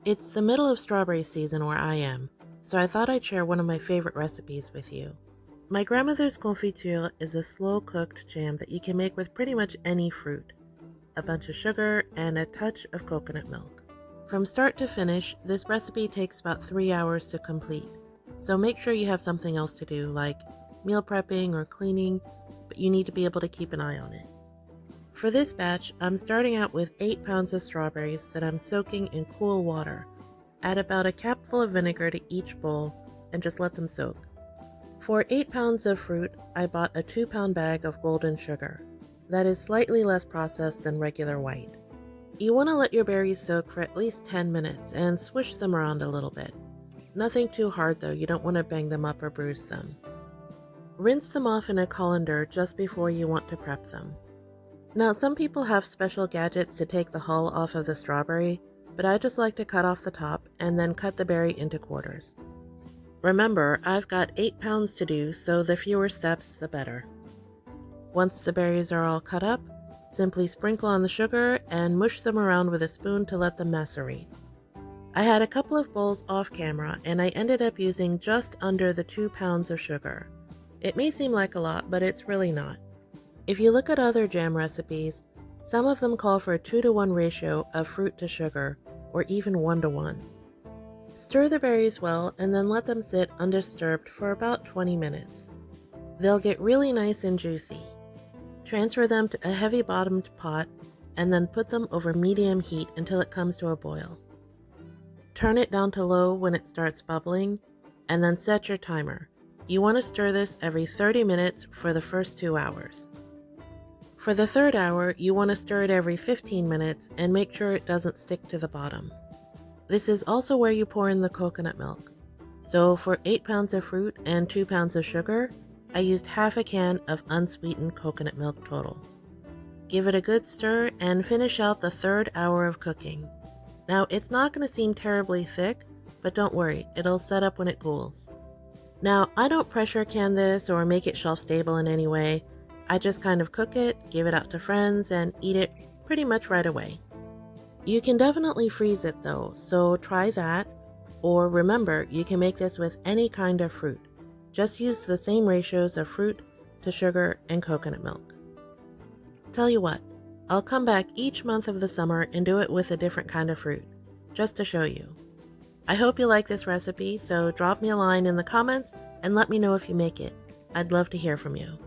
It's the middle of strawberry season where I am, so I thought I'd share one of my favorite recipes with you. My grandmother's confiture is a slow-cooked jam that you can make with pretty much any fruit, a bunch of sugar, and a touch of coconut milk. From start to finish, this recipe takes about 3 hours to complete, so make sure you have something else to do like meal prepping or cleaning, but you need to be able to keep an eye on it. For this batch, I'm starting out with 8 pounds of strawberries that I'm soaking in cool water. Add about a capful of vinegar to each bowl and just let them soak. For 8 pounds of fruit, I bought a 2-pound bag of golden sugar. That is slightly less processed than regular white. You want to let your berries soak for at least 10 minutes and swish them around a little bit. Nothing too hard though, you don't want to bang them up or bruise them. Rinse them off in a colander just before you want to prep them. Now, some people have special gadgets to take the hull off of the strawberry, but I just like to cut off the top and then cut the berry into quarters. Remember, I've got 8 pounds to do, so the fewer steps, the better. Once the berries are all cut up, simply sprinkle on the sugar and mush them around with a spoon to let them macerate. I had a couple of bowls off camera, and I ended up using just under the 2 pounds of sugar. It may seem like a lot, but it's really not. If you look at other jam recipes, some of them call for a 2-to-1 ratio of fruit to sugar, or even 1-to-1. Stir the berries well and then let them sit undisturbed for about 20 minutes. They'll get really nice and juicy. Transfer them to a heavy-bottomed pot and then put them over medium heat until it comes to a boil. Turn it down to low when it starts bubbling, and then set your timer. You want to stir this every 30 minutes for the first 2 hours. For the third hour, you want to stir it every 15 minutes and make sure it doesn't stick to the bottom. This is also where you pour in the coconut milk. So for 8 pounds of fruit and 2 pounds of sugar, I used half a can of unsweetened coconut milk total. Give it a good stir and finish out the third hour of cooking. Now, it's not going to seem terribly thick, but don't worry, it'll set up when it cools. Now, I don't pressure can this or make it shelf stable in any way. I just kind of cook it, give it out to friends, and eat it pretty much right away. You can definitely freeze it though, so try that. Or remember, you can make this with any kind of fruit. Just use the same ratios of fruit to sugar and coconut milk. Tell you what, I'll come back each month of the summer and do it with a different kind of fruit, just to show you. I hope you like this recipe, so drop me a line in the comments and let me know if you make it. I'd love to hear from you.